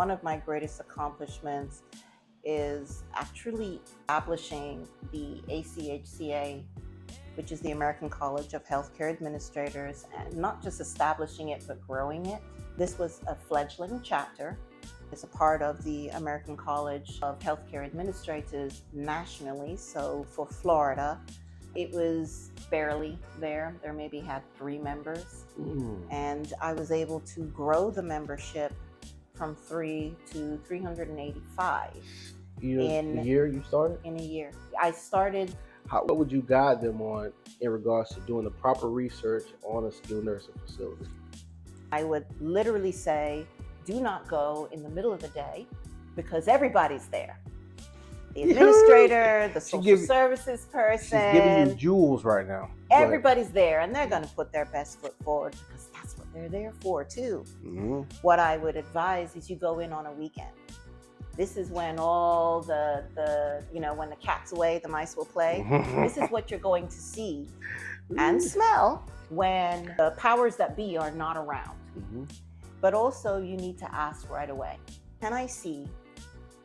One of my greatest accomplishments is actually establishing the ACHCA, which is the American College of Healthcare Administrators, and not just establishing it, but growing it. This was a fledgling chapter. It's a part of the American College of Healthcare Administrators nationally. So for Florida, it was barely there. There maybe had 3 members. And I was able to grow the membership from 3 to 385. In a year you started? In a year. I started. What would you guide them on in regards to doing the proper research on a skilled nursing facility? I would literally say, do not go in the middle of the day because everybody's there. The administrator, the social services person. She's giving you jewels right now. Everybody's there and they're going to put their best foot forward because that's what they're there for too. What I would advise is you go in on a weekend. This is when all the when the cat's away, the mice will play. This is what you're going to see and smell when the powers that be are not around. But also you need to ask right away, can I see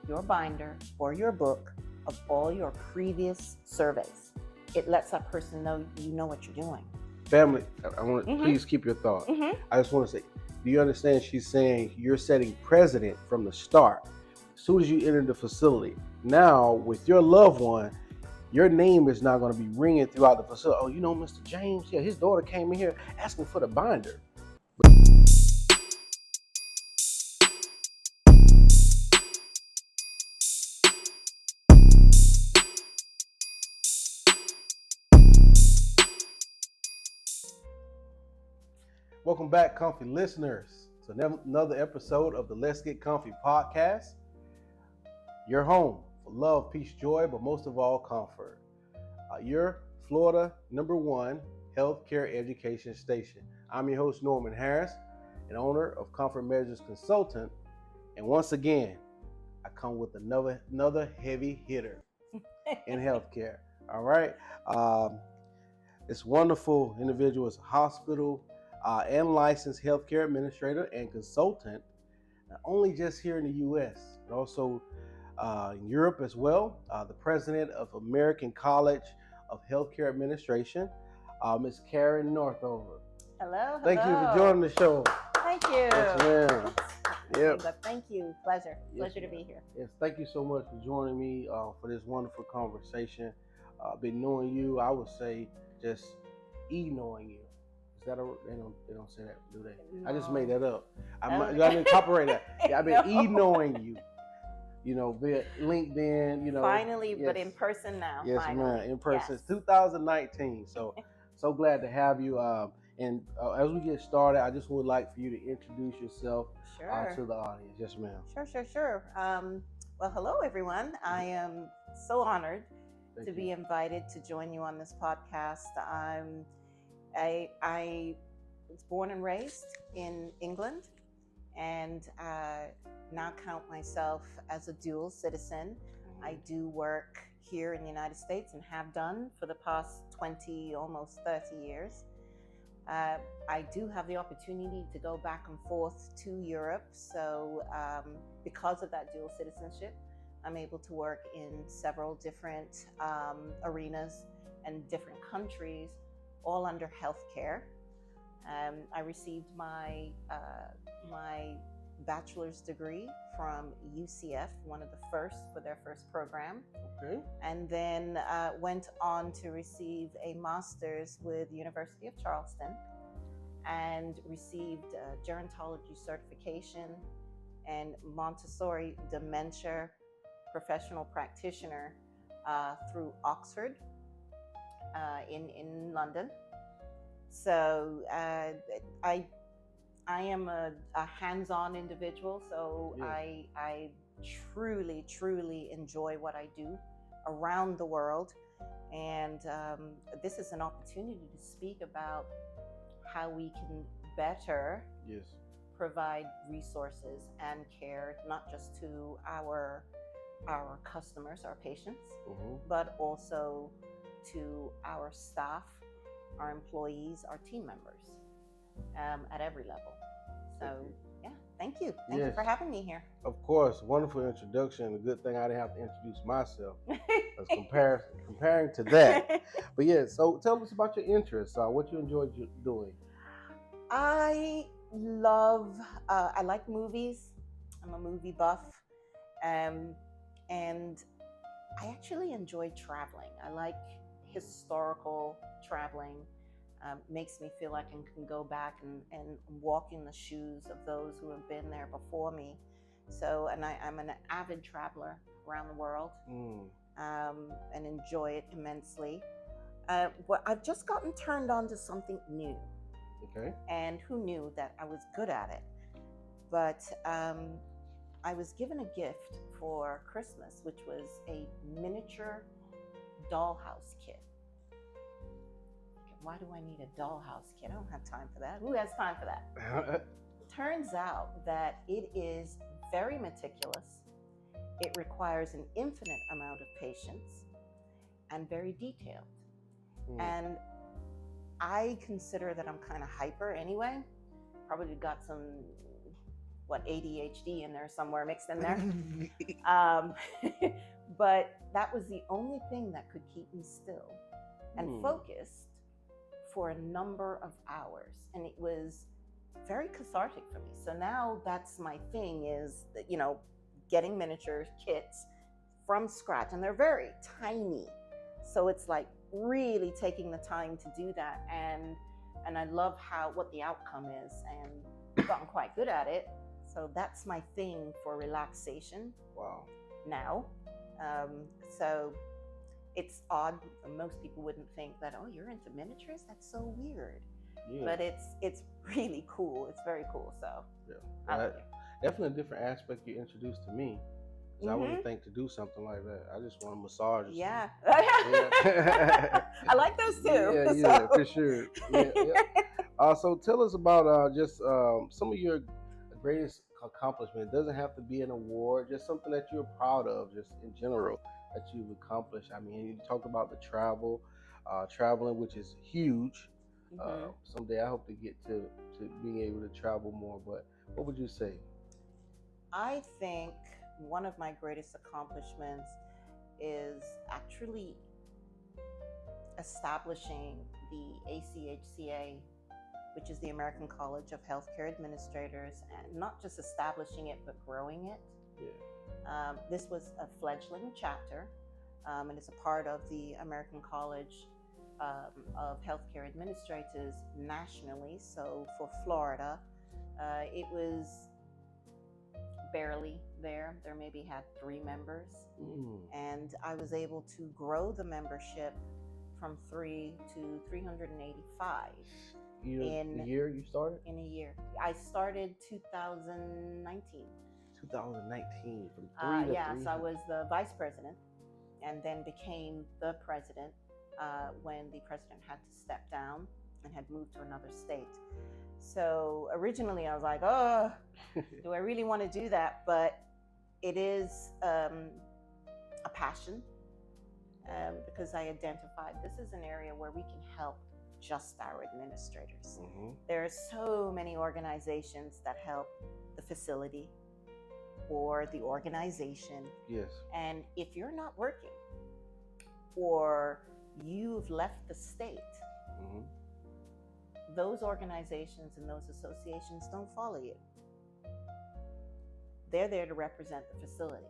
your binder or your book of all your previous surveys? It lets that person know you know what you're doing. Family, I want to please keep your thought. I just want to say, do you understand she's saying you're setting precedent from the start? As soon as you enter the facility, now with your loved one, your name is not going to be ringing throughout the facility. Oh, you know Mr. James? Yeah, his daughter came in here asking for the binder. Welcome back, comfy listeners, to another episode of the Let's Get Comfy podcast. Your home for love, peace, joy, but most of all, comfort. Your Florida #1 healthcare education station. I'm your host, Norman Harris, and owner of Comfort Measures Consultant. And once again, I come with another heavy hitter in healthcare. All right. This wonderful individual is a hospital and licensed healthcare administrator and consultant, not only just here in the U.S., but also in Europe as well. The president of American College of Healthcare Administration, Ms. Karen Northover. Hello. Thank you for joining the show. Thank you. Yes, ma'am. Yep. But thank you. Pleasure to be here. Yes, thank you so much for joining me for this wonderful conversation. Been knowing you, I would say, just knowing you. Is that they don't say that, do they? No. I just made that up. I didn't copyright that. Yeah, I've been knowing you. Via LinkedIn, Finally, yes. But in person now. Yes, finally. man, in person. Yes. 2019. So glad to have you. And as we get started, I just would like for you to introduce yourself to the audience. Yes, ma'am. Sure. Well, hello, everyone. I am so honored to be invited to join you on this podcast. I was born and raised in England, and now count myself as a dual citizen. I do work here in the United States and have done for the past 20, almost 30 years. I do have the opportunity to go back and forth to Europe. So because of that dual citizenship, I'm able to work in several different arenas and different countries, all under healthcare. I received my bachelor's degree from UCF, one of the first for their first program. Okay. And then went on to receive a master's with the University of Charleston and received gerontology certification and Montessori dementia professional practitioner through Oxford in London. So I am a hands-on individual, so yes. I truly enjoy what I do around the world, and this is an opportunity to speak about how we can better provide resources and care, not just to our customers, our patients, but also to our staff, our employees, our team members, at every level. So, yeah. Thank you. Thank you Yes, for having me here. of course. Wonderful introduction. A good thing I didn't have to introduce myself. As comparing to that. But yeah, so tell us about your interests. What you enjoy doing. I I like movies. I'm a movie buff. Um, and I actually enjoy traveling. I like historical traveling. Makes me feel like I can go back and walk in the shoes of those who have been there before me. So, and I'm an avid traveler around the world, and enjoy it immensely. But I've just gotten turned on to something new. Okay. And who knew that I was good at it? But I was given a gift for Christmas, which was a miniature dollhouse kit. Why do I need a dollhouse kit? I don't have time for that. Who has time for that? Turns out that it is very meticulous. It requires an infinite amount of patience and very detailed. And I consider that I'm kind of hyper anyway. Probably got some ADHD in there somewhere mixed in there. But that was the only thing that could keep me still and focused for a number of hours. And it was very cathartic for me. So now that's my thing, is that, getting miniature kits from scratch, and they're very tiny. So it's like really taking the time to do that. And I love what the outcome is, and I've gotten quite good at it. So that's my thing for relaxation. Wow. Now. So it's odd. Most people wouldn't think that, oh, you're into miniatures? That's so weird. Yeah. But it's really cool. It's very cool. So yeah, definitely a different aspect you introduced to me. I wouldn't think to do something like that. I just want to massage. Yeah. I like those too. Yeah, for sure. Yeah. So tell us about just some of your greatest accomplishment. It doesn't have to be an award, just something that you're proud of, just in general, that you've accomplished. I mean, you talked about the traveling, which is huge. Someday I hope to get to being able to travel more. But what would you say? I think one of my greatest accomplishments is actually establishing the ACHCA, which is the American College of Healthcare Administrators, and not just establishing it, but growing it. Yeah. This was a fledgling chapter, and it's a part of the American College of Healthcare Administrators nationally. So for Florida, it was barely there. There maybe had 3 members, and I was able to grow the membership from 3 to 385. In a year you started? In a year. I started 2019. 2019, from 3 to yeah, 3. so I was the vice president and then became the president when the president had to step down and had moved to another state. So originally I was like, oh, do I really want to do that? But it is a passion, because I identified this is an area where we can help just our administrators. There are so many organizations that help the facility or the organization. Yes. And if you're not working or you've left the state, those organizations and those associations don't follow you. They're there to represent the facility.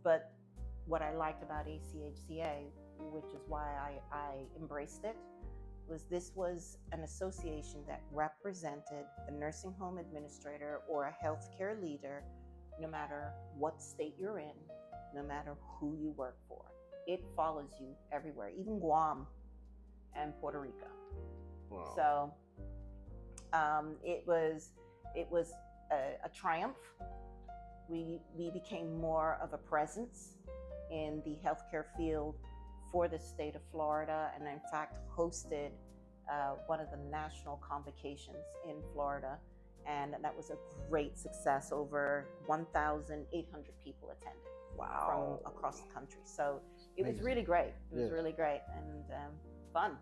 But what I liked about ACHCA, which is why I embraced it, this was an association that represented the nursing home administrator or a healthcare leader, no matter what state you're in, no matter who you work for. It follows you everywhere, even Guam and Puerto Rico. Wow. So it was a triumph. We became more of a presence in the healthcare field for the state of Florida, and in fact hosted one of the national convocations in Florida, and that was a great success. Over 1,800 people attended. Wow. From across the country. So it was really great. It was really great and fun.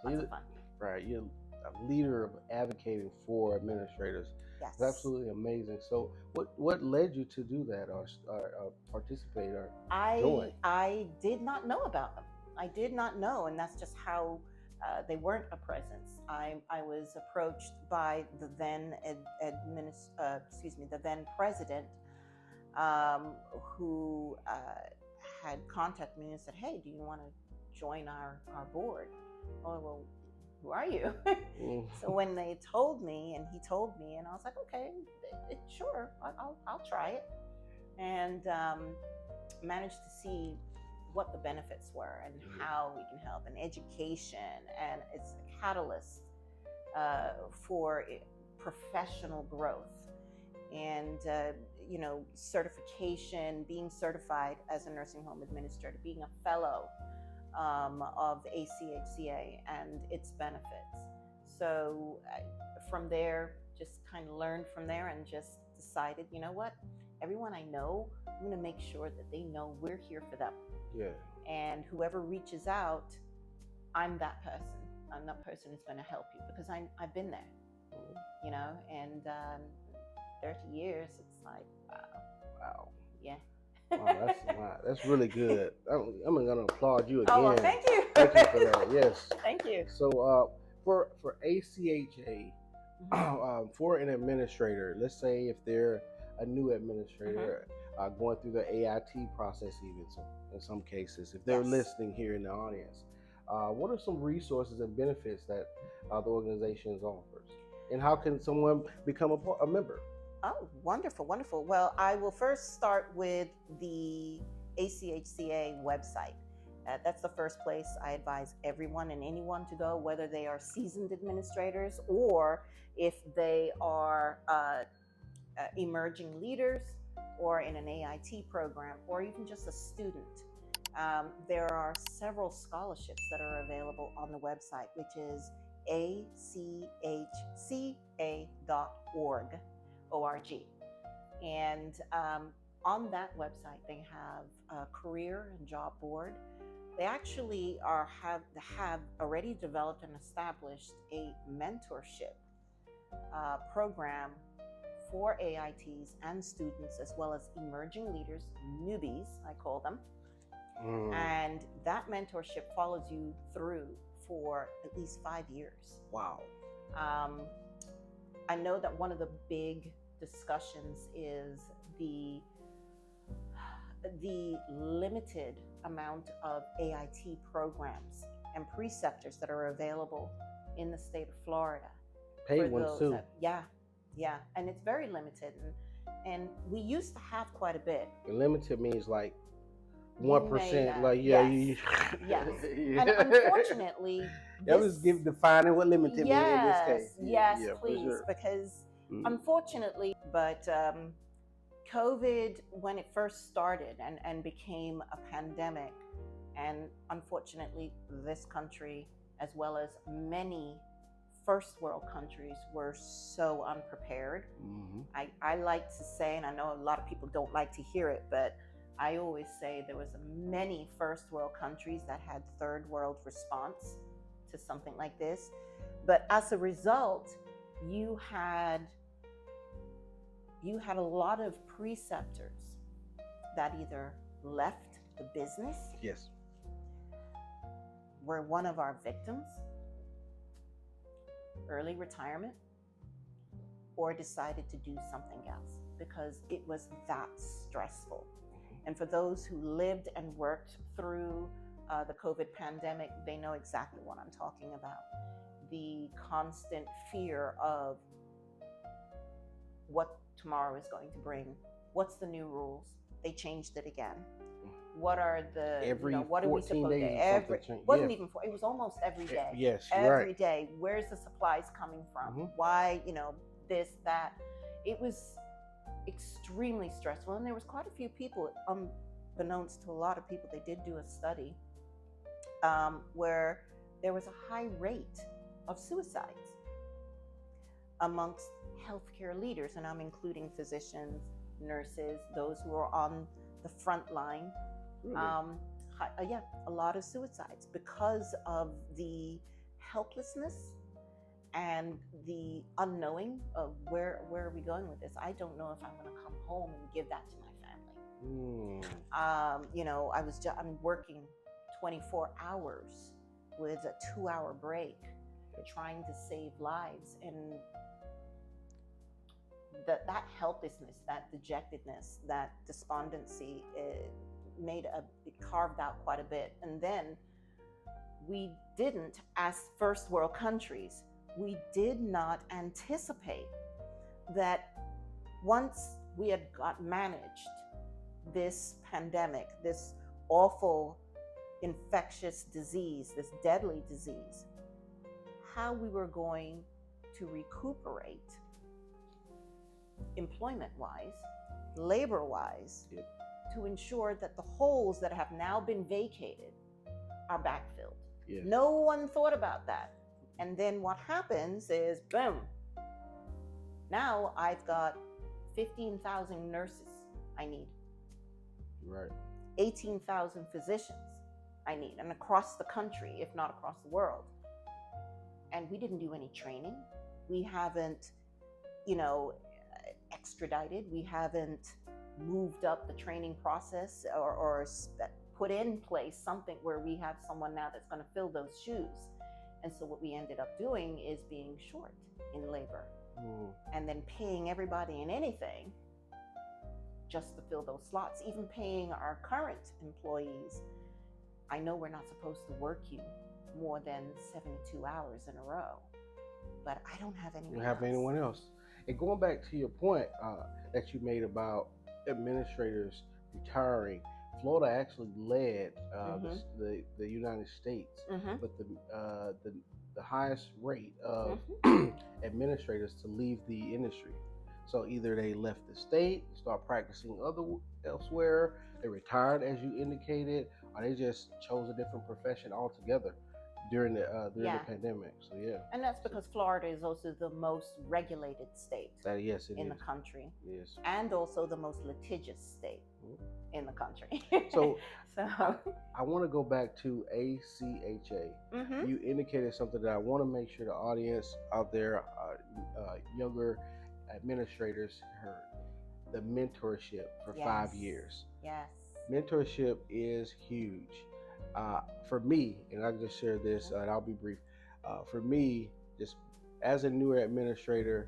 So lots of fun. Right, you're a leader of advocating for administrators. Yes. It's absolutely amazing. So, what led you to do that, or participate, or join? I did not know about them. I did not know, and that's just how they weren't a presence. I was approached by the then the then president, who had contacted me and said, "Hey, do you want to join our board?" Oh, well, who are you? So when they told me, and he told me, and I was like, okay, sure, I'll try it, and managed to see what the benefits were and how we can help, and education, and it's a catalyst for professional growth, and certification, being certified as a nursing home administrator, being a fellow of ACHCA and its benefits. So from there, just kind of learned from there, and just decided, you know what, everyone I know, I'm going to make sure that they know we're here for them. Yeah. And whoever reaches out, I'm that person. I'm that person who's going to help you, because I've been there, and 30 years, it's like, wow. Yeah. Wow, that's really good. I'm gonna applaud you again. Oh, well, thank you. Thank you for that. Yes. Thank you. So, for ACHA, for an administrator, let's say if they're a new administrator, going through the AIT process, even in some cases, if they're listening here in the audience, what are some resources and benefits that the organization offers, and how can someone become a member? Oh, wonderful, wonderful. Well, I will first start with the ACHCA website. That's the first place I advise everyone and anyone to go, whether they are seasoned administrators or if they are emerging leaders or in an AIT program, or even just a student. There are several scholarships that are available on the website, which is achca.org. And on that website, they have a career and job board. They actually have already developed and established a mentorship program for AITs and students, as well as emerging leaders, newbies, I call them. And that mentorship follows you through for at least 5 years. Wow. I know that one of the big discussions is the limited amount of AIT programs and preceptors that are available in the state of Florida. Paid ones too. Yeah, and it's very limited, and we used to have quite a bit. Limited means like 1%, like yes. And unfortunately, that was defining what limited means in this case. Yes, please, sure. Because unfortunately, but COVID, when it first started and became a pandemic, and unfortunately, this country, as well as many first world countries, were so unprepared. I like to say, and I know a lot of people don't like to hear it, but I always say there was many first world countries that had third world response to something like this. But as a result, you had a lot of preceptors that either left the business, were one of our victims, early retirement, or decided to do something else because it was that stressful. And for those who lived and worked through the COVID pandemic, they know exactly what I'm talking about. The constant fear of what tomorrow is going to bring. What's the new rules? They changed it again. What are the, what are we supposed to, wasn't even, it was almost every day. Yes, every day. Where's the supplies coming from? Why, this, that. It was extremely stressful. And there was quite a few people, unbeknownst to a lot of people, they did do a study where there was a high rate of suicides amongst healthcare leaders. And I'm including physicians, nurses, those who are on the front line. Really? A lot of suicides because of the helplessness and the unknowing of where are we going with this. I don't know if I'm going to come home and give that to my family. You know, I'm working 24 hours with a 2-hour break, trying to save lives, and that helplessness, that dejectedness, that despondency, it carved out quite a bit. And then we didn't, as first world countries, we did not anticipate that once we had managed this pandemic, this awful infectious disease, this deadly disease, how we were going to recuperate employment-wise, labor-wise, to ensure that the holes that have now been vacated are backfilled. Yes. No one thought about that. And then what happens is, boom, now I've got 15,000 nurses I need. Right. 18,000 physicians I need, and across the country, if not across the world. And we didn't do any training. We haven't, extradited. We haven't moved up the training process or put in place something where we have someone now that's going to fill those shoes. And so what we ended up doing is being short in labor, and then paying everybody and anything just to fill those slots, even paying our current employees. I know we're not supposed to work you more than 72 hours in a row, but I don't have anyone else. And going back to your point that you made about administrators retiring, Florida actually led the United States with the highest rate of administrators to leave the industry. So either they left the state, start practicing elsewhere, they retired as you indicated, or they just chose a different profession altogether during the pandemic. So yeah. And that's because Florida is also the most regulated state in the country. Yes. And also the most litigious state in the country. So I want to go back to ACHA. You indicated something that I want to make sure the audience out there, younger administrators, heard. The mentorship for 5 years. Yes. Mentorship is huge. For me, and I'll just share this, and I'll be brief. For me, just as a newer administrator,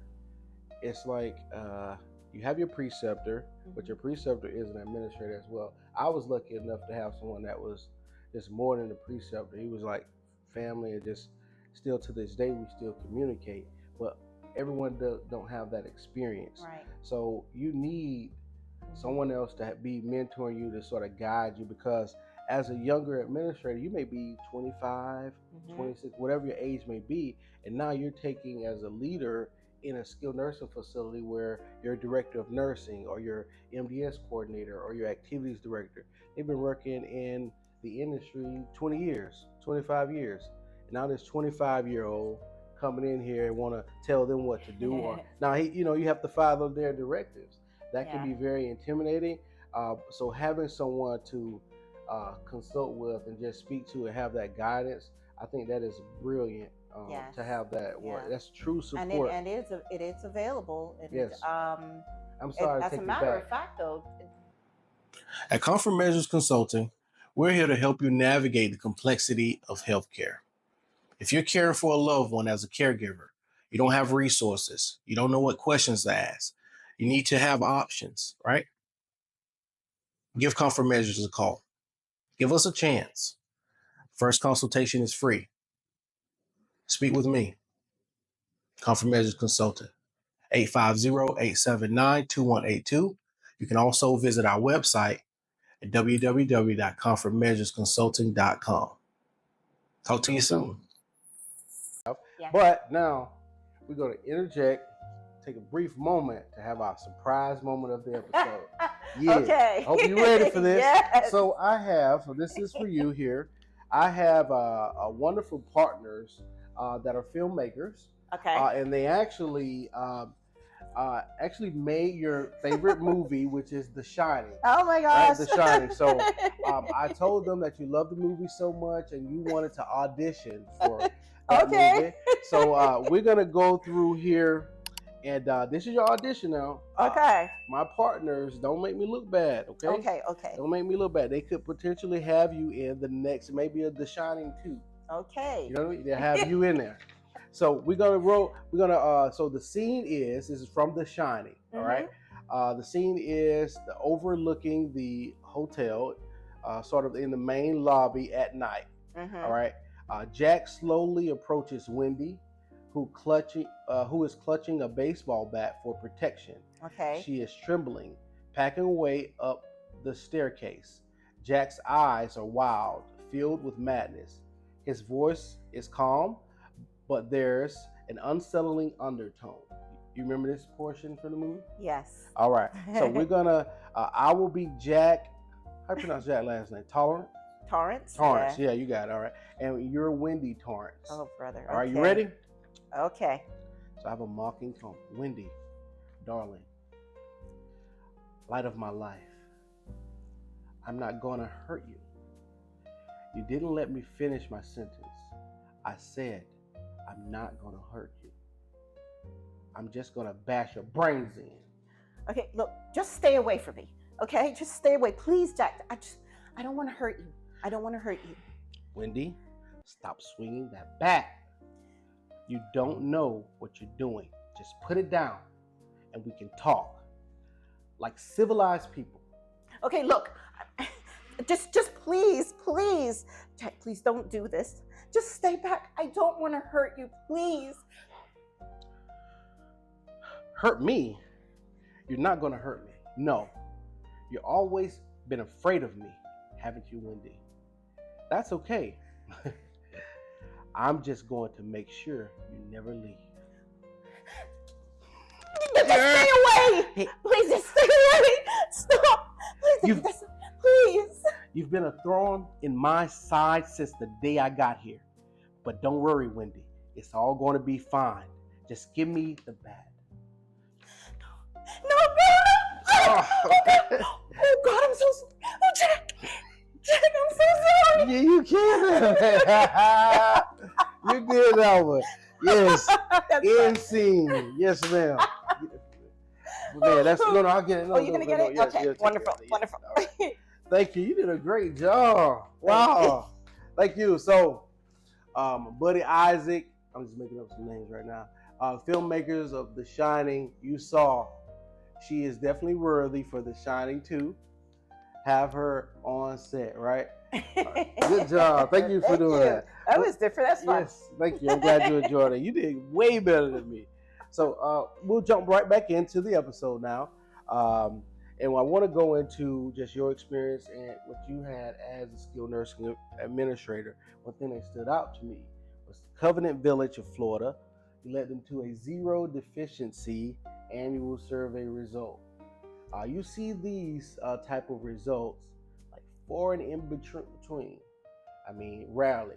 it's like you have your preceptor, but your preceptor is an administrator as well. I was lucky enough to have someone that was just more than a preceptor. He was like family, and just still to this day we still communicate. But everyone don't have that experience. Right. So you need someone else to be mentoring you, to sort of guide you, because as a younger administrator, you may be 25, 26, whatever your age may be, and now you're taking as a leader in a skilled nursing facility where you're a director of nursing or your MDS coordinator or your activities director. They've been working in the industry 20 years, 25 years. And now this 25-year-old coming in here and want to tell them what to do. Or now, you have to follow their directives. That can be very intimidating. So having someone to consult with and just speak to and have that guidance, I think that is brilliant. To have that, that's true support. And it is available. Yes. I'm sorry. As a matter of fact, though, at Comfort Measures Consulting, we're here to help you navigate the complexity of healthcare. If you're caring for a loved one as a caregiver, you don't have resources, you don't know what questions to ask, you need to have options, right? Give Comfort Measures a call. Give us a chance. First consultation is free. Speak with me, Comfort Measures Consultant, 850-879-2182. You can also visit our website at www.comfortmeasuresconsulting.com. Talk to you soon. But now we're going to interject, take a brief moment to have our surprise moment of the episode. Okay. Hope you're ready for this. Yes. So this is for you here. I have a wonderful partners that are filmmakers. Okay. And they actually actually made your favorite movie, which is The Shining. Oh my Right, gosh. The Shining. So I told them that you love the movie so much and you wanted to audition for that Okay. movie. So we're gonna go through here, and this is your audition now. Okay. My partners, don't make me look bad, okay? Okay. Okay. Don't make me look bad. They could potentially have you in the next, maybe a The Shining 2. Okay. You know what I mean? They'll have you in there. So we're gonna roll. We're gonna. So the scene this is from The Shining. All right. The scene is overlooking the hotel, sort of in the main lobby at night. All right. Jack slowly approaches Wendy, who is clutching a baseball bat for protection. Okay. She is trembling, packing away up the staircase. Jack's eyes are wild, filled with madness. His voice is calm, but there's an unsettling undertone. You remember this portion from the movie? Yes. All right. So we're gonna. I will be Jack. How do you pronounce Jack's last name? Torrance. Torrance. Yeah, you got it. All right. And you're Wendy Torrance. Oh, brother. All right. You ready? Okay. So I have a mocking tone. Wendy, darling, light of my life. I'm not gonna hurt you. You didn't let me finish my sentence. I said, I'm not gonna hurt you. I'm just gonna bash your brains in. Okay, look, just stay away from me. Okay, just stay away, please, Jack. I don't want to hurt you. I don't want to hurt you. Wendy, stop swinging that bat. You don't know what you're doing. Just put it down, and we can talk like civilized people. Okay, look, just please, Jack, please don't do this. Just stay back. I don't want to hurt you, please. Hurt me? You're not gonna hurt me. No. You've always been afraid of me, haven't you, Wendy? That's okay. I'm just going to make sure you never leave. Just stay away! Please, just stay away! Stop! Please, please. You've been a thorn in my side since the day I got here. But don't worry, Wendy. It's all going to be fine. Just give me the bat. No. Oh God, I'm so sorry. Oh, Jack, I'm so sorry. Yeah, you can. You did that one. Yes. End scene. Yes, ma'am. Man, that's no. I'll get it. No, you're gonna get it? Yes, okay, yes, wonderful. Right. Thank you. You did a great job. Wow. Thank you. So, Buddy Isaac. I'm just making up some names right now. Filmmakers of The Shining. You saw. She is definitely worthy for The Shining 2. Have her on set, right? Good job. Thank you for doing that. That was different. That's fun. Yes, thank you. I'm glad you enjoyed it. You did way better than me. So we'll jump right back into the episode now. And I want to go into just your experience and what you had as a skilled nursing administrator. One thing that stood out to me was Covenant Village of Florida. You led them to a 0 deficiency annual survey result. You see these type of results like far and in between. I mean, rarely.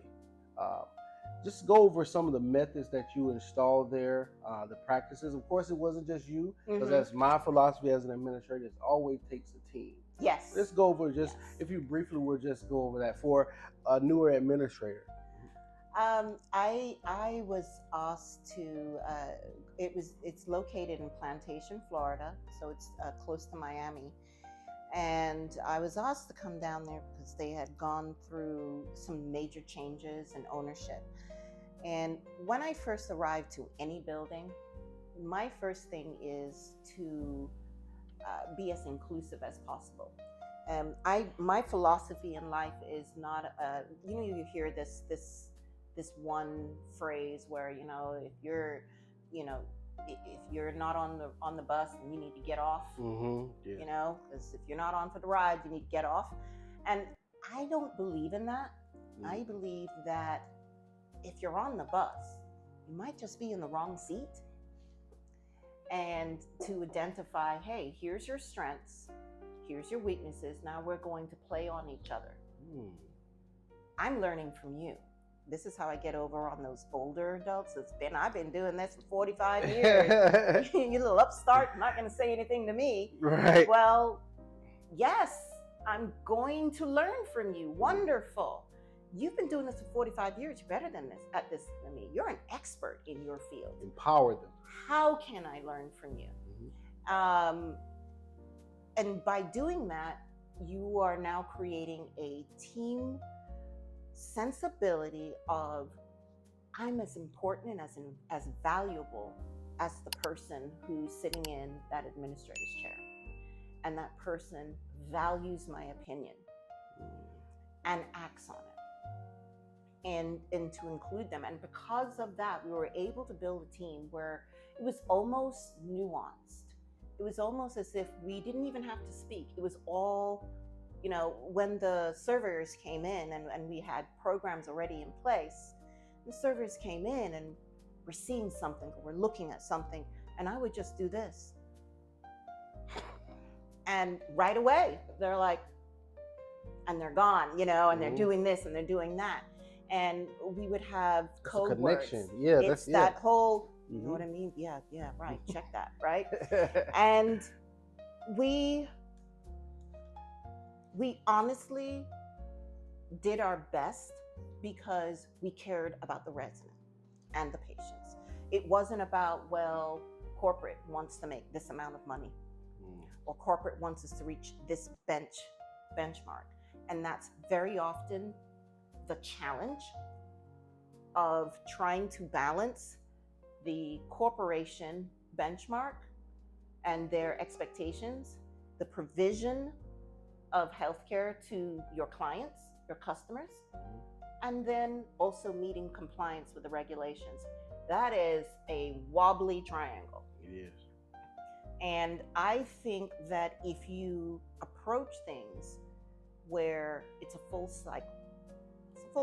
Just go over some of the methods that you installed there, the practices. Of course, it wasn't just you, because that's my philosophy as an administrator. It always takes a team. Yes. Let's go over if you briefly would just go over that for a newer administrator. I was asked to. It's located in Plantation, Florida, so it's close to Miami. And I was asked to come down there because they had gone through some major changes in ownership. And when I first arrived to any building, my first thing is to be as inclusive as possible. My philosophy in life is not, you hear this one phrase where, if you're not on the bus, then you need to get off. Because if you're not on for the ride, you need to get off. And I don't believe in that. I believe that if you're on the bus, you might just be in the wrong seat. And to identify, hey, here's your strengths, here's your weaknesses. Now we're going to play on each other. I'm learning from you. this is how I get over on those older adults. I've been doing this for 45 years. You little upstart, not going to say anything to me. Right. Well, yes, I'm going to learn from you. Wonderful. You've been doing this for 45 years. You're better than this than me. You're an expert in your field. Empower them. How can I learn from you? And by doing that, you are now creating a team sensibility of, I'm as important and as valuable as the person who's sitting in that administrator's chair. And that person values my opinion and acts on it. And to include them. And because of that, we were able to build a team where it was almost nuanced. It was almost as if we didn't even have to speak. It was all, when the surveyors came in and we had programs already in place, the surveyors came in and we're seeing something, or we're looking at something, and I would just do this. And right away, they're like, and they're gone, and they're doing this and they're doing that. And we would have code words. Connection. Yeah, it's that whole, you know what I mean? Yeah, right. Check that, right? And we honestly did our best because we cared about the resident and the patients. It wasn't about, well, corporate wants to make this amount of money, or corporate wants us to reach this benchmark. And that's very often the challenge of trying to balance the corporation benchmark and their expectations, the provision of healthcare to your clients, your customers, and then also meeting compliance with the regulations. That is a wobbly triangle. It is. And I think that if you approach things where it's a full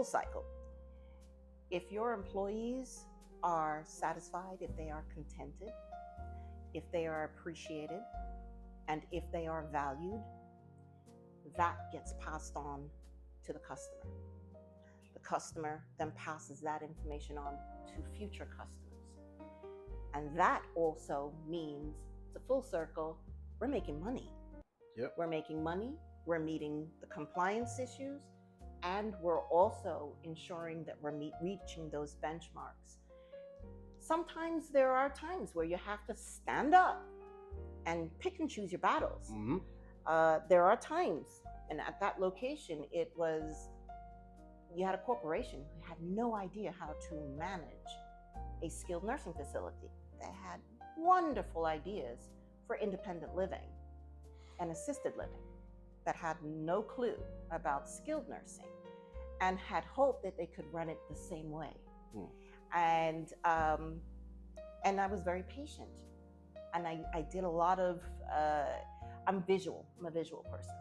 cycle, if your employees are satisfied, if they are contented, if they are appreciated, and if they are valued, that gets passed on to the customer. The customer then passes that information on to future customers. And that also means, it's a full circle, we're making money. Yep. We're making money, we're meeting the compliance issues, and we're also ensuring that we're reaching those benchmarks. Sometimes there are times where you have to stand up and pick and choose your battles. There are times, and at that location, you had a corporation who had no idea how to manage a skilled nursing facility. They had wonderful ideas for independent living and assisted living, but had no clue about skilled nursing and had hoped that they could run it the same way. And I was very patient. And I did a lot of, I'm a visual person.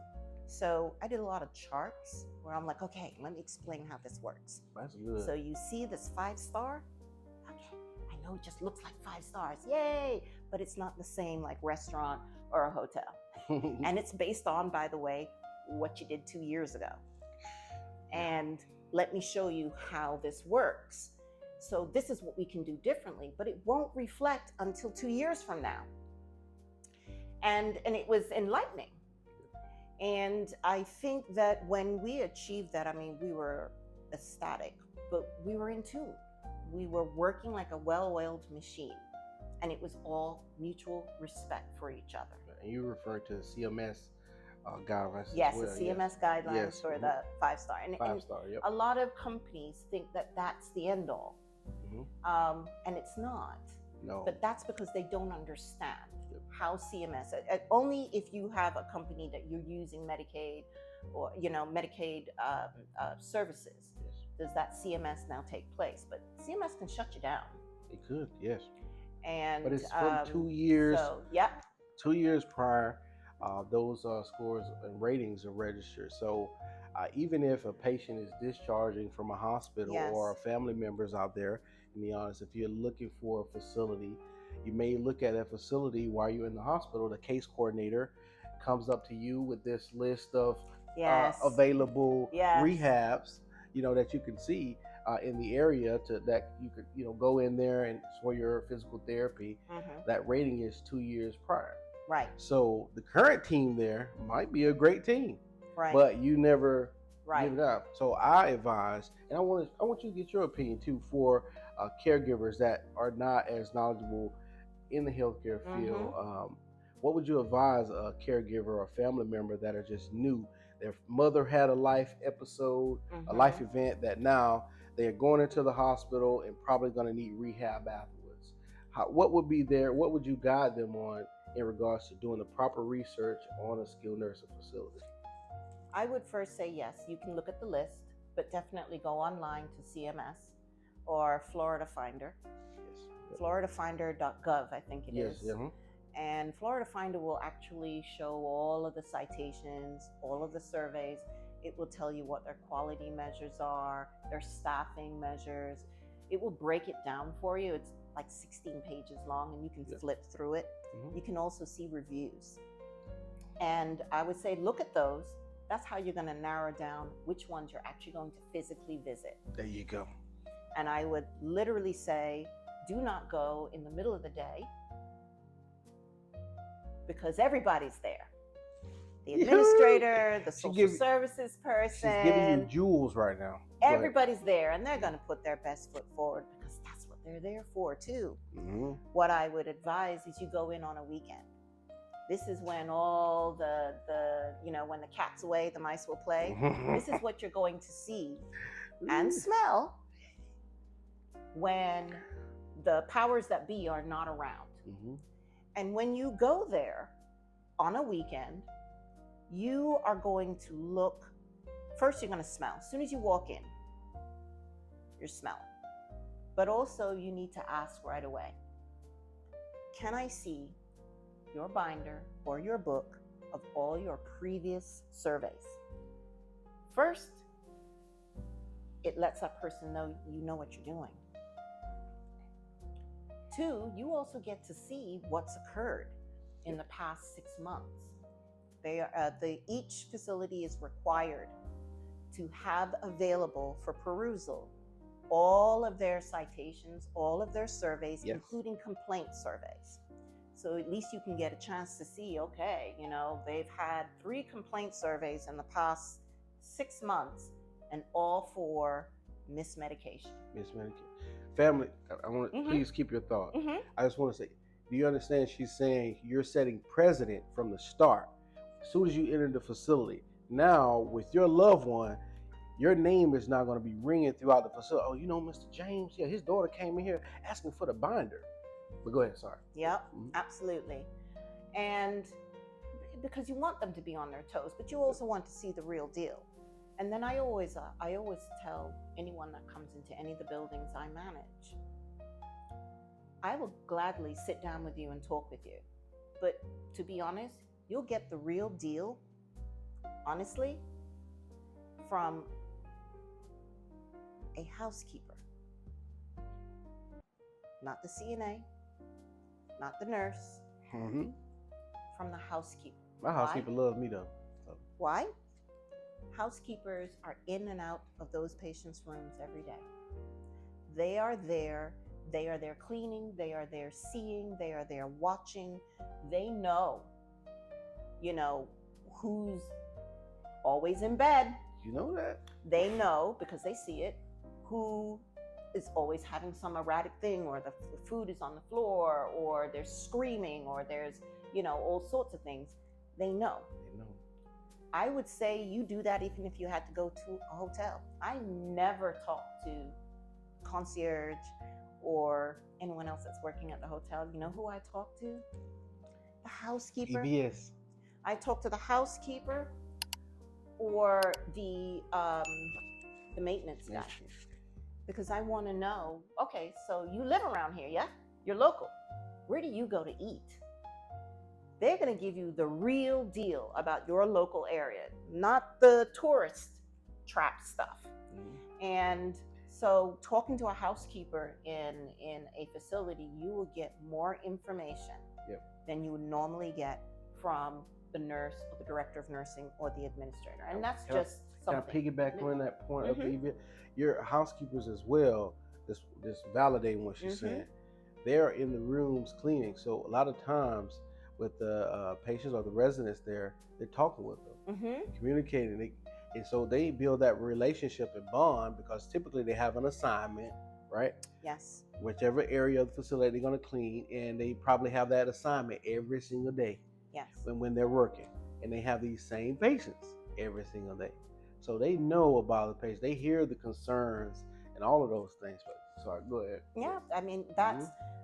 So I did a lot of charts where I'm like, okay, let me explain how this works. That's good. So you see this 5-star? Okay, I know it just looks like 5 stars, yay! But it's not the same like restaurant or a hotel. And it's based on, by the way, what you did 2 years ago. And let me show you how this works. So this is what we can do differently, but it won't reflect until 2 years from now. And it was enlightening. And I think that when we achieved that, I mean, we were ecstatic, but we were in tune. We were working like a well-oiled machine, and it was all mutual respect for each other. And you refer to the CMS guidelines. Yes, as well. the CMS guidelines for the 5-star. And 5-star, yep. A lot of companies think that that's the end all. And it's not. No. But that's because they don't understand how CMS, only if you have a company that you're using Medicaid or, Medicaid services, does that CMS now take place. But CMS can shut you down. It could, yes. But it's from 2 years. So, yep. 2 years prior, those scores and ratings are registered. So even if a patient is discharging from a hospital or family members out there, to be honest, if you're looking for a facility, you may look at a facility while you're in the hospital. The case coordinator comes up to you with this list of available rehabs, that you can see. in the area that you could go in there and for your physical therapy. That rating is 2 years prior. Right. So the current team there might be a great team, right, but you never right, give it up. So I advise, and I want you to get your opinion too for caregivers that are not as knowledgeable in the healthcare field. What would you advise a caregiver or family member that are just new? Their mother had a life episode, a life event that now they're going into the hospital and probably going to need rehab afterwards. What would you guide them on in regards to doing the proper research on a skilled nursing facility? I would first say yes, you can look at the list, but definitely go online to CMS or Florida Finder. Yes. Yep. FloridaFinder.gov, I think it is. Yes. And Florida Finder will actually show all of the citations, all of the surveys. It will tell you what their quality measures are, their staffing measures. It will break it down for you. It's like 16 pages long, and you can flip through it. You can also see reviews. And I would say look at those. That's how you're going to narrow down which ones you're actually going to physically visit. There you go. And I would literally say, do not go in the middle of the day, because everybody's there. The administrator, the social services person. She's giving you jewels right now. Everybody's there, and they're going to put their best foot forward because that's what they're there for too. What I would advise is you go in on a weekend. This is when all the when the cat's away, the mice will play. This is what you're going to see and smell when the powers that be are not around. And when you go there on a weekend, you are going to look, first you're going to smell. As soon as you walk in, you're smelling. But also you need to ask right away, can I see your binder or your book of all your previous surveys? First, it lets that person know you know what you're doing. 2, you also get to see what's occurred in the past 6 months. Each facility is required to have available for perusal all of their citations, all of their surveys, including complaint surveys. So at least you can get a chance to see, okay, they've had 3 complaint surveys in the past 6 months, and all for mismedication. Family, I want to please keep your thought. I just want to say, do you understand? She's saying you're setting precedent from the start. As soon as you enter the facility, now with your loved one, your name is not going to be ringing throughout the facility. Oh, Mr. James, his daughter came in here asking for the binder. But go ahead, sorry. Yep, absolutely. And because you want them to be on their toes, but you also want to see the real deal. And then I always tell anyone that comes into any of the buildings I manage, I will gladly sit down with you and talk with you. But to be honest, you'll get the real deal, honestly, from a housekeeper. Not the CNA, not the nurse, from the housekeeper. My housekeeper loves me though. So. Why? Housekeepers are in and out of those patients' rooms every day. They are there cleaning, they are there seeing, they are there watching. They know, who's always in bed. You know that. They know, because they see it, who is always having some erratic thing, or the food is on the floor, or there's screaming, or there's, all sorts of things. They know. I would say you do that even if you had to go to a hotel. I never talk to concierge or anyone else that's working at the hotel. You know who I talk to? The housekeeper. EBS. I talk to the housekeeper or the maintenance guy. Because I want to know, okay, so you live around here, yeah? You're local. Where do you go to eat? They're going to give you the real deal about your local area, not the tourist trap stuff. And so talking to a housekeeper in a facility, you will get more information than you would normally get from the nurse or the director of nursing or the administrator. And that's Can I- just Can I something. piggyback on that point of Mhm. even your housekeepers as well? This validating what she's Mhm. saying. They're in the rooms cleaning, so a lot of times with the patients or the residents there, they're talking with them, Mhm. communicating, and so they build that relationship and bond because typically they have an assignment, right? Yes. Whichever area of the facility they're going to clean, and they probably have that assignment every single day Yes. when they're working, and they have these same patients every single day, so they know about the patients, they hear the concerns and all of those things. But sorry, go ahead. Yeah. I mean,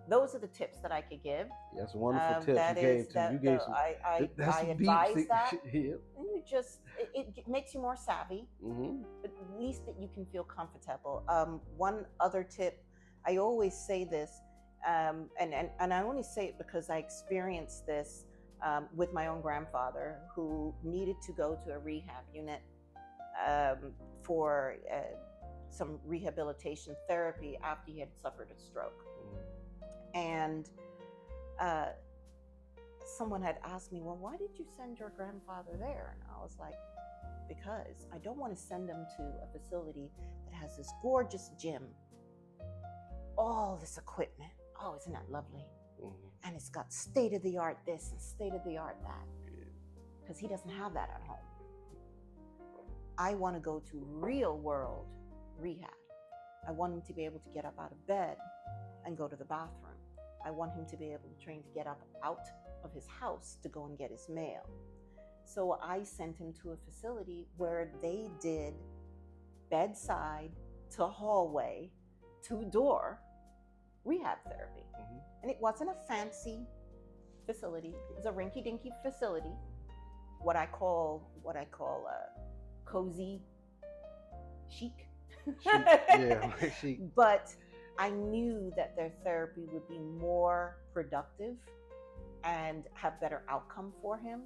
those are the tips that I could give. That's a wonderful tip That you gave is to that you gave the, some. I That's some deep advise that. Yeah. And you just it makes you more savvy, Mm-hmm. but at least that you can feel comfortable. One other tip, I always say this, and I only say it because I experienced this with my own grandfather, who needed to go to a rehab unit for some rehabilitation therapy after he had suffered a stroke. And someone had asked me, well, why did you send your grandfather there? And I was like, because I don't want to send him to a facility that has this gorgeous gym, all this equipment. Oh, isn't that lovely? Mm-hmm. And it's got state-of-the-art this and state-of-the-art that. Because he doesn't have that at home. I want to go to real world rehab. I want him to be able to get up out of bed and go to the bathroom. I want him to be able to train to get up out of his house to go and get his mail. So I sent him to a facility where they did bedside to hallway to door rehab therapy. Mm-hmm. And it wasn't a fancy facility. It was a rinky-dinky facility. What I call cozy chic. Yeah, chic. But I knew that their therapy would be more productive and have better outcome for him.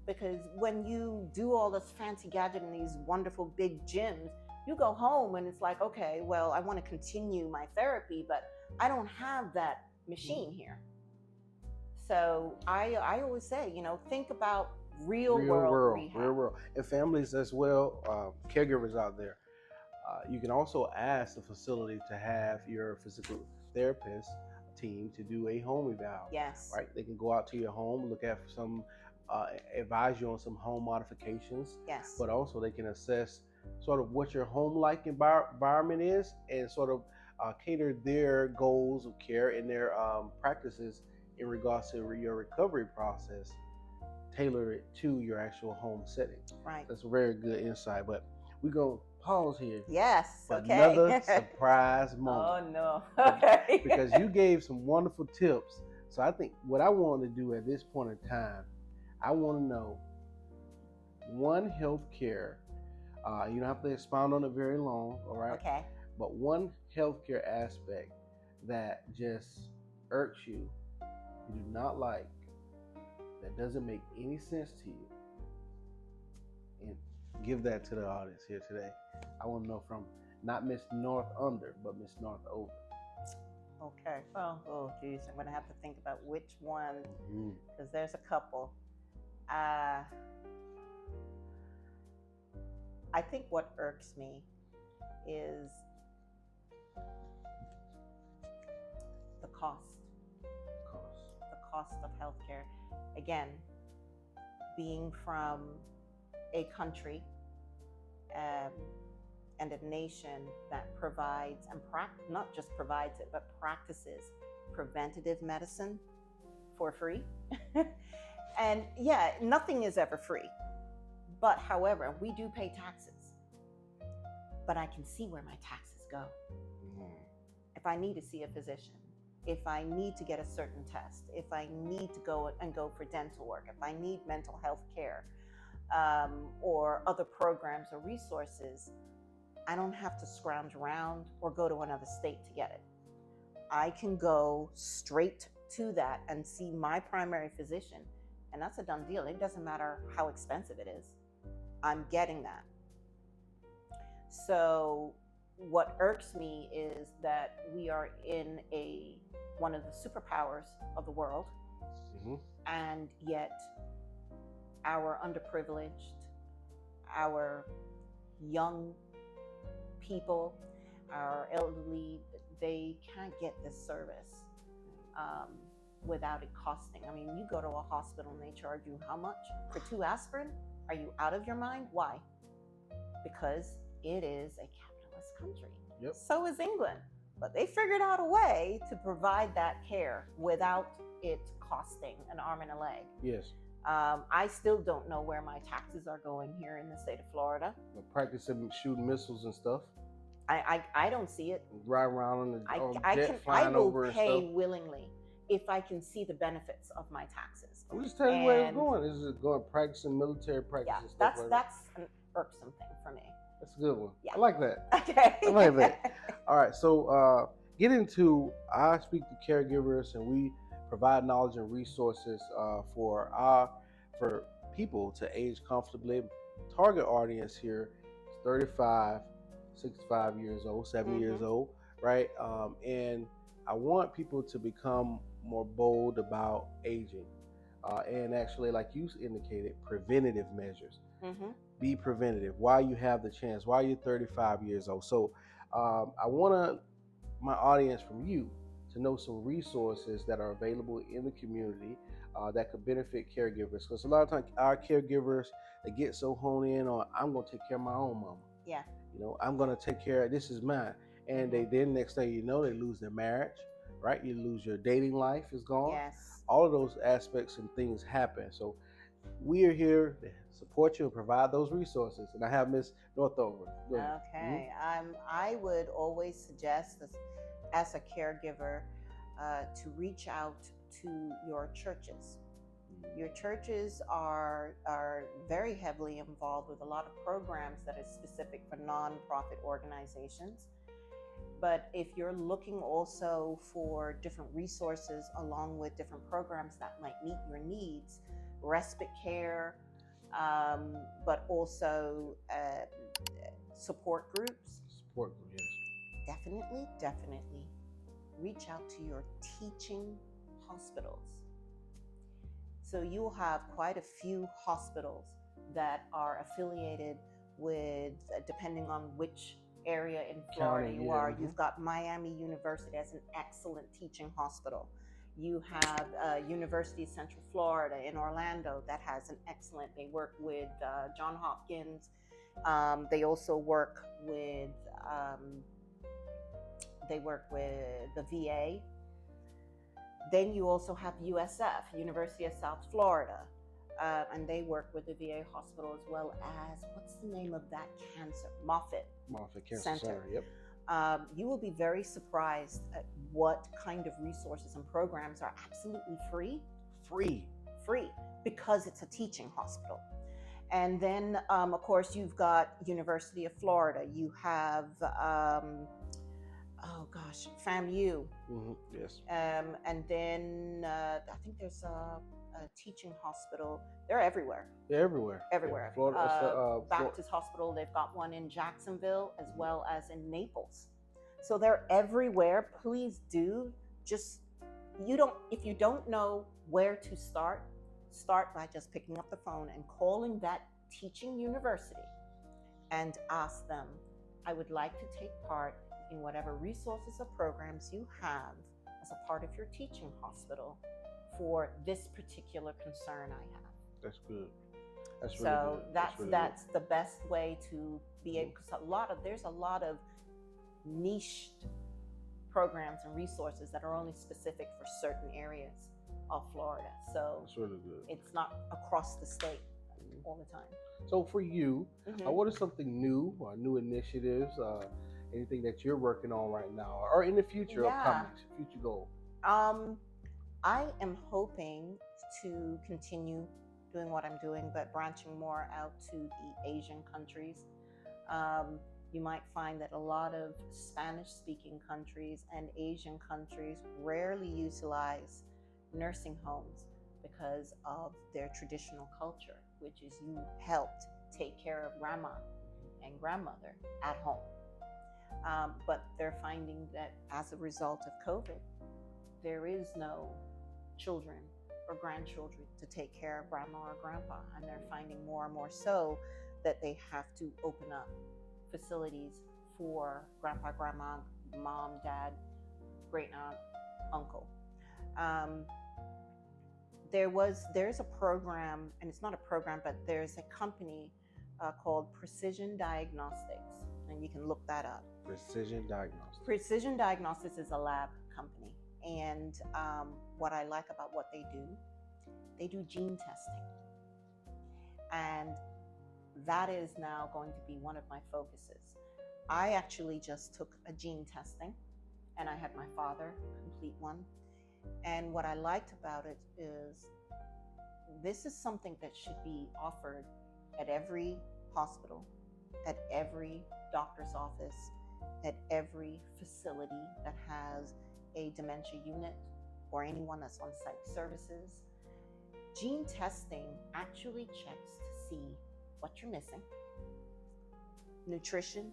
Because when you do all this fancy gadget in these wonderful big gyms, you go home and it's like, okay, well, I want to continue my therapy, but I don't have that machine here. So I always say, think about real world rehab. Real world. And families as well, caregivers out there. You can also ask the facility to have your physical therapist team to do a home eval. Yes. Right? They can go out to your home, look at some, advise you on some home modifications. Yes. But also they can assess sort of what your home-like environment is and sort of cater their goals of care and their practices in regards to your recovery process, tailor it to your actual home setting. Right. That's a very good insight. But we're going to pause here. Yes. For Okay. another surprise moment. Oh, no. Okay. Because you gave some wonderful tips. So I think what I want to do at this point in time, I want to know one healthcare. You don't have to expound on it very long, all right? Okay. But one healthcare aspect that just irks you, you do not like, that doesn't make any sense to you, and give that to the audience here today. I want to know from not Miss North Under, but Miss North Over. Okay. Well, oh geez, I'm gonna have to think about which one, because there's a couple. I think what irks me is the cost. The cost of healthcare. Again, being from a country and a nation that provides and not just provides it, but practices preventative medicine for free. And yeah, nothing is ever free. But however, we do pay taxes. But I can see where my taxes go. If I need to see a physician, if I need to get a certain test, if I need to go for dental work, if I need mental health care, or other programs or resources, I don't have to scrounge around or go to another state to get it. I can go straight to that and see my primary physician, and that's a done deal. It doesn't matter how expensive it is. I'm getting that. So what irks me is that we are in one of the superpowers of the world, and yet our underprivileged, our young people, our elderly, they can't get this service without it costing. I mean, you go to a hospital and they charge you how much for 2 aspirin? Are you out of your mind? Why? Because it is a capitalist country. Yep. So is England. But they figured out a way to provide that care without it costing an arm and a leg. Yes. I still don't know where my taxes are going here in the state of Florida. Practicing shooting missiles and stuff. I don't see it. Ride around on the I jet flying over and stuff. I will pay willingly if I can see the benefits of my taxes. I'm just telling you where it's going. Is it going practicing military practice and stuff like that? That's an irksome thing for me. That's a good one. Yeah. I like that. Okay. I like that. All right. So get into, I speak to caregivers and we provide knowledge and resources for people to age comfortably. Target audience here is 35, 65 years old, 70 years old, right? And I want people to become more bold about aging. And actually, like you indicated, preventative measures. Be preventative while you have the chance, while you're 35 years old. So I want my audience from you to know some resources that are available in the community that could benefit caregivers. Because a lot of times our caregivers, they get so honed in on, I'm going to take care of my own mama. Yeah. You know, I'm going to take care of, this is mine. And they then next thing you know, they lose their marriage, right? You lose your dating life is gone. Yes. All of those aspects and things happen. So we are here to support you and provide those resources. And I have Ms. Northover. Okay. I would always suggest as a caregiver to reach out to your churches. Your churches are very heavily involved with a lot of programs that is specific for nonprofit organizations. But if you're looking also for different resources along with different programs that might meet your needs, respite care, but also support groups. Support groups, yes. Definitely reach out to your teaching hospitals. So you will have quite a few hospitals that are affiliated with, depending on which area in Florida you are. You've got Miami University as an excellent teaching hospital. You have University of Central Florida in Orlando that has an excellent, they work with Johns Hopkins. They also work with the VA. Then you also have USF, University of South Florida, and they work with the VA hospital as well as, what's the name of that cancer? Moffitt Cancer Center. Yep. You will be very surprised at what kind of resources and programs are absolutely free, because it's a teaching hospital. And then, of course, you've got University of Florida. You have, FAMU. Yes. And then I think there's a teaching hospital. They're everywhere. Yeah, everywhere. Everywhere. Yeah. Florida, Baptist Hospital, they've got one in Jacksonville as well as in Naples. So they're everywhere. Please do. If you don't know where to start by just picking up the phone and calling that teaching university and ask them, I would like to take part in whatever resources or programs you have as a part of your teaching hospital for this particular concern I have. That's good. That's really so good. that's the best way to be able, because there's a lot of niched programs and resources that are only specific for certain areas of Florida. So that's really good. It's not across the state all the time. So for you, what is something new or new initiatives, anything that you're working on right now or in the future, upcoming, future goal? I am hoping to continue doing what I'm doing, but branching more out to the Asian countries. You might find that a lot of Spanish-speaking countries and Asian countries rarely utilize nursing homes because of their traditional culture, which is you helped take care of grandma and grandmother at home. But they're finding that as a result of COVID, there is no children or grandchildren to take care of grandma or grandpa, and they're finding more and more so that they have to open up facilities for grandpa, grandma, mom, dad, great aunt, uncle. There's a program, and it's not a program, but there's a company called Precision Diagnostics, and you can look that up. Precision Diagnostics. Precision Diagnostics is a lab company, and what I like about what they do gene testing, and that is now going to be one of my focuses. I actually just took a gene testing, and I had my father complete one. And what I liked about it is this is something that should be offered at every hospital, at every doctor's office, at every facility that has a dementia unit or anyone that's on site services. Gene testing actually checks to see what you're missing, nutrition,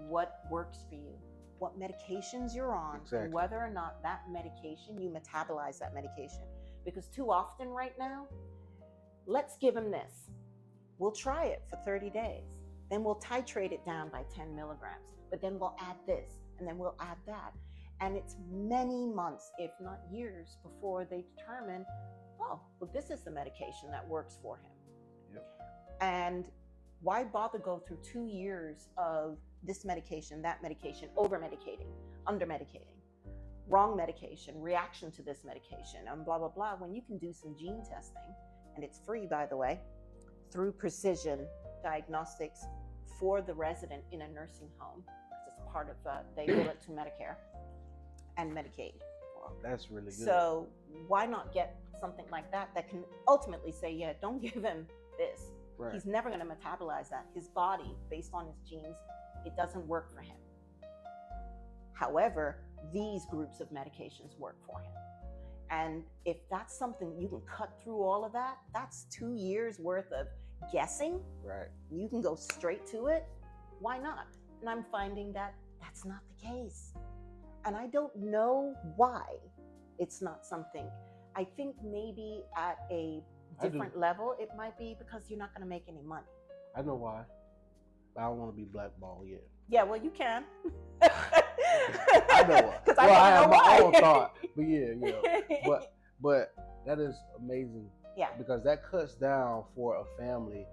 what works for you, what medications you're on, and whether or not that medication, you metabolize that medication. Because too often right now, let's give them this. We'll try it for 30 days. Then we'll titrate it down by 10 milligrams. But then we'll add this, and then we'll add that. And it's many months, if not years, before they determine, oh, well, this is the medication that works for him. Yep. And why bother go through 2 years of this medication, that medication, over-medicating, under-medicating, wrong medication, reaction to this medication, and blah, blah, blah, when you can do some gene testing, and it's free, by the way, through Precision Diagnostics for the resident in a nursing home, because it's part of, they bill it to Medicare and Medicaid. Wow, that's really good. So why not get something like that that can ultimately say, yeah, don't give him this. Right. He's never going to metabolize that. His body, based on his genes, it doesn't work for him. However, these groups of medications work for him. And if that's something you can cut through all of that, that's 2 years worth of guessing. Right. You can go straight to it. Why not? And I'm finding that that's not the case. And I don't know why it's not something. I think maybe at a different level, it might be because you're not going to make any money. I know why. But I don't want to be blackballed yet. Yeah, well, you can. I know why. Because I have my why. own thought. But yeah. But that is amazing. Yeah. Because that cuts down for a family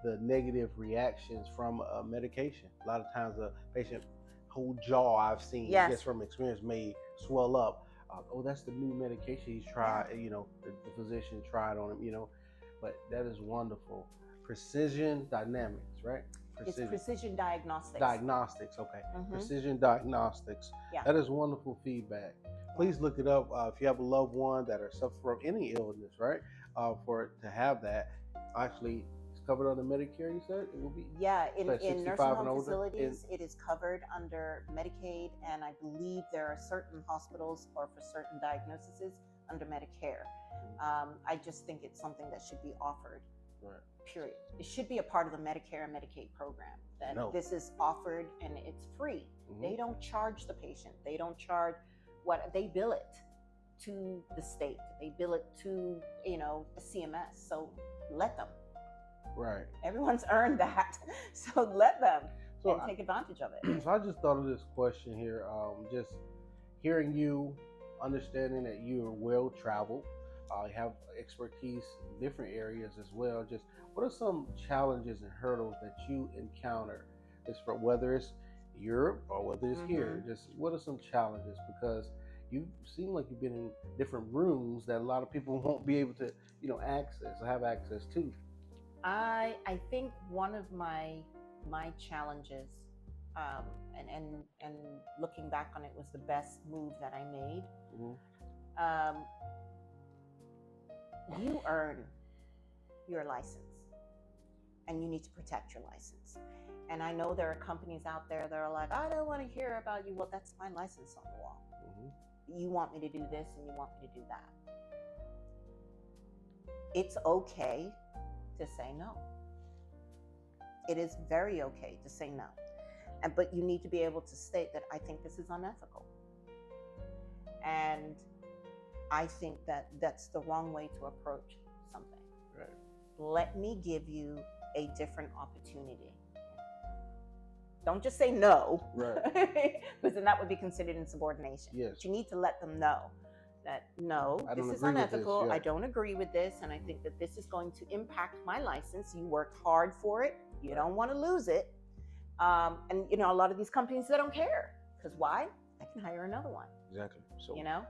the negative reactions from a medication. A lot of times a patient whole jaw I've seen just from experience may swell up. Oh, that's the new medication he's tried. The physician tried on him. But that is wonderful. Precision Dynamics, right? It's Precision Diagnostics. Diagnostics, okay. Mm-hmm. Precision Diagnostics. Yeah. That is wonderful feedback. Please look it up if you have a loved one that are suffering from any illness, right? For it to have that, actually, it's covered under Medicare. You said it will be. Yeah, in nursing home facilities, it is covered under Medicaid, and I believe there are certain hospitals or for certain diagnoses under Medicare. I just think it's something that should be offered. Right. Period. It should be a part of the Medicare and Medicaid program. That this is offered and it's free. Mm-hmm. They don't charge the patient. They don't charge they bill it to the state. They bill it to a CMS. So let them. Right. Everyone's earned that, so let them take advantage of it. So I just thought of this question here. Just hearing you, understanding that you are well traveled. You have expertise in different areas as well. Just what are some challenges and hurdles that you encounter? Just for whether it's Europe or whether it's here. Just what are some challenges? Because you seem like you've been in different rooms that a lot of people won't be able to, have access to. I think one of my challenges, and looking back on it, was the best move that I made. Mm-hmm. You earn your license, and you need to protect your license. And I know there are companies out there that are like, I don't want to hear about you. Well, that's my license on the wall. Mm-hmm. You want me to do this, and you want me to do that. It's okay to say no. It is very okay to say no. But you need to be able to state that I think this is unethical. And I think that that's the wrong way to approach something. Right. Let me give you a different opportunity. Don't just say no, Right. because then that would be considered insubordination. Yes. But you need to let them know that no, this is unethical. I don't agree with this, and I think that this is going to impact my license. You worked hard for it. You don't want to lose it. And you know, a lot of these companies, they don't care, because why? I can hire another one. Exactly. So You know,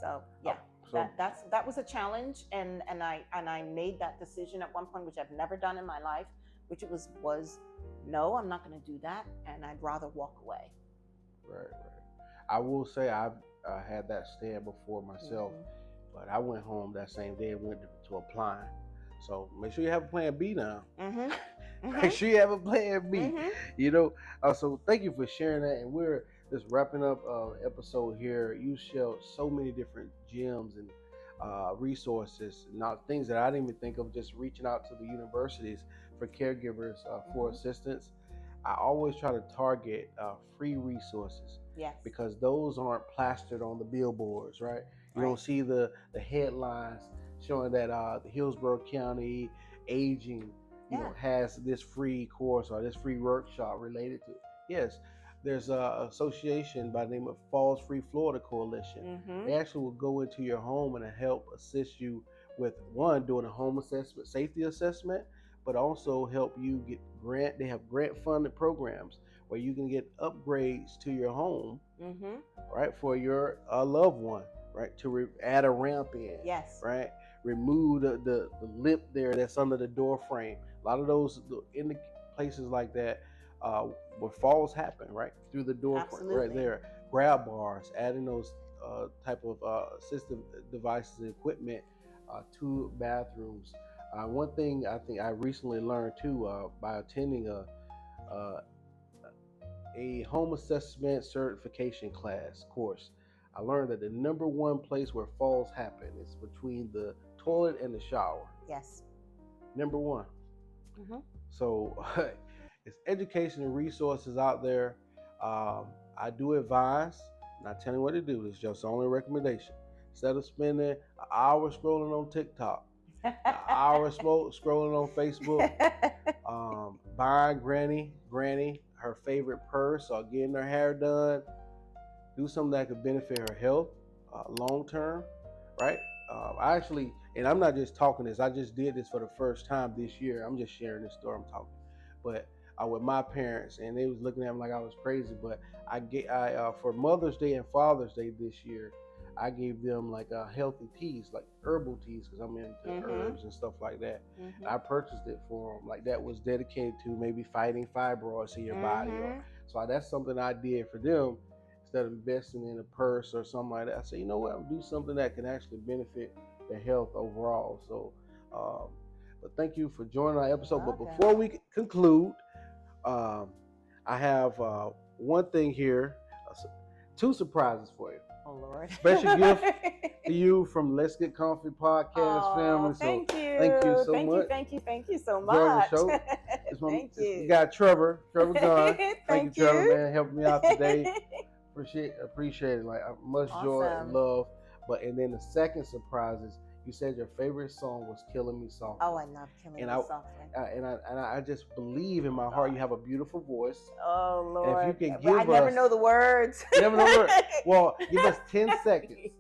so yeah. That was a challenge, and I made that decision at one point, which I've never done in my life, which was no, I'm not going to do that, and I'd rather walk away. Right. I will say I've had that stand before myself, but I went home that same day and went to applying. So make sure you have a plan B now. Make sure you have a plan B. You know, so thank you for sharing that, and we're just wrapping up episode here. You shared so many different gems and resources, not things that I didn't even think of, just reaching out to the universities for caregivers for assistance. I always try to target free resources. Yes. Because those aren't plastered on the billboards, right? You don't see the headlines showing that the Hillsborough County Aging, you know, has this free course or this free workshop related to it. Yes, there's an association by the name of Falls Free Florida Coalition. They actually will go into your home and help assist you with, one, doing a home assessment, safety assessment, but also help you get grant. They have grant funded programs where you can get upgrades to your home, right, for your loved one, right, to add a ramp in, right, remove the lip there that's under the door frame. A lot of those in the places like that where falls happen, right, through the door frame, right there. Grab bars, adding those type of assistive devices and equipment to bathrooms. One thing I think I recently learned too by attending a home assessment certification course, I learned that the number one place where falls happen is between the toilet and the shower. Yes. Number one. So it's education and resources out there. I do advise, not telling you what to do, this is just the only recommendation. Instead of spending an hour scrolling on TikTok, an hour scrolling on Facebook, buying Granny her favorite purse or getting her hair done, do something that could benefit her health long term, right? I actually, and I'm not just talking this, I just did this for the first time this year. I'm just sharing this story I'm talking. But with my parents, and they was looking at me like I was crazy, but I for Mother's Day and Father's Day this year, I gave them like healthy teas, like herbal teas, because I'm into herbs and stuff like that. And I purchased it for them, like that was dedicated to maybe fighting fibroids in your body. So that's something I did for them instead of investing in a purse or something like that. I said, you know what, I'll do something that can actually benefit their health overall. So, but thank you for joining our episode. But before we conclude, I have one thing here, two surprises for you. Oh, Lord. Special gift to you from Let's Get Comfy Podcast family. So thank you. Thank you so much. Thank you so Enjoy the much. show. Thank you. You got Trevor Gunn. Thank you, Trevor, man, helping me out today. Appreciate it. Like much joy and love. And then the second surprise is you said your favorite song was "Killing Me Softly." Oh, I love "Killing Me Softly." And I just believe in my heart you have a beautiful voice. Oh, Lord. And if you can give I never know the words. You never know the words. Well, give us 10 seconds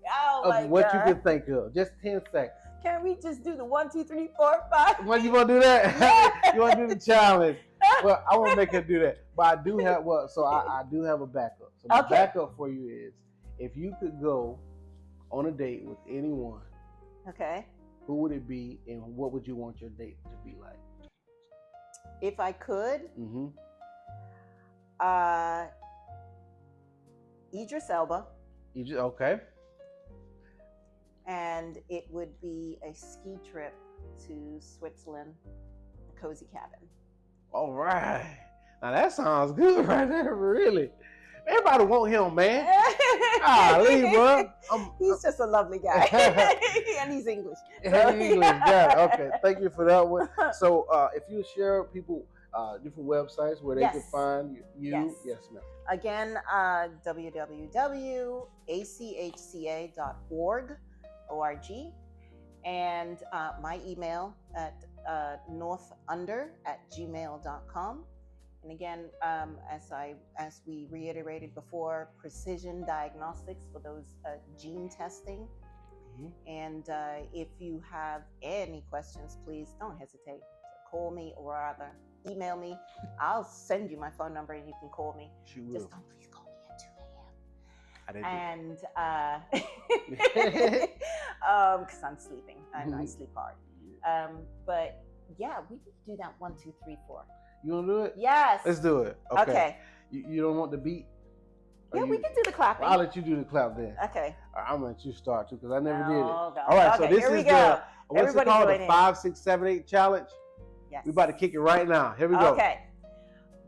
of what you can think of. Just 10 seconds. Can we just do the 1, 2, 3, 4, 5? When you want to do that? You want to do the challenge? Well, I won't make her do that. But I do have I do have a backup. So my backup for you is if you could go on a date with anyone. Okay. Who would it be, and what would you want your date to be like? If I could, Idris Elba. Okay. And it would be a ski trip to Switzerland, a cozy cabin. All right. Now that sounds good right there, really. Everybody want him, man. Bro. He's just a lovely guy. And he's English. Okay, thank you for that one. So if you share people different websites where they can find you. Yes, ma'am. Again, www.achca.org. and my email at northunder@gmail.com. And again, as we reiterated before, precision diagnostics for those gene testing. And if you have any questions, please don't hesitate to call me or rather email me. I'll send you my phone number and you can call me. Just don't please call me at 2 a.m. Because I'm sleeping and I sleep hard. But yeah, we can do that 1, 2, 3, 4. You want to do it? Yes. Let's do it. Okay. You don't want the beat? Yeah, we can do the clapping. Well, I'll let you do the clap then. Okay. I'm going to let you start too because I never did it. God. All right, okay, so this is the, what's it called? The 5, 6, 7, 8 challenge? Yes. We're about to kick it right now. Here we go. Okay.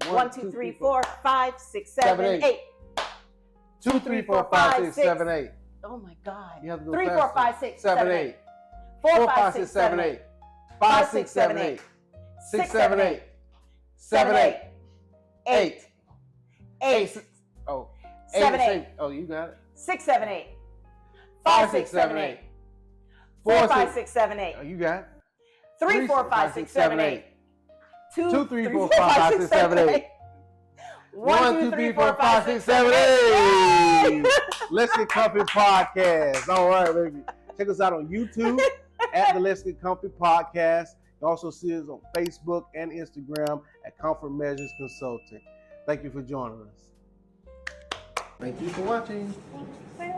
1, 2, 3, 4, 5, 6, 7, 8. 2, 3, 4, 5, 6, 7, 8. Oh my God. You have to go 3, 4, faster. 5, 6, 7, 8. 4, 5, 6, 7, 8. 5, 6, 7, 8. 6, 7, 8. 7, 8. 8. 8. Oh. 7, 8. Oh, you got it. 6, 7, 8. 5, 6, 7, 8. 4, 5, 6, 7, 8. Oh, you got it. 3, 4, 5, 6, 7, 8. 2, 3, 4, 5, 6, 7, 8. 1, 2, 3, 4, 5, 6, 7, 8. Let's Get Comfy Podcast. All right, baby. Check us out on YouTube at the Let's Get Comfy Podcast. You also see us on Facebook and Instagram at Comfort Measures Consulting. Thank you for joining us. Thank you for watching. Thank you for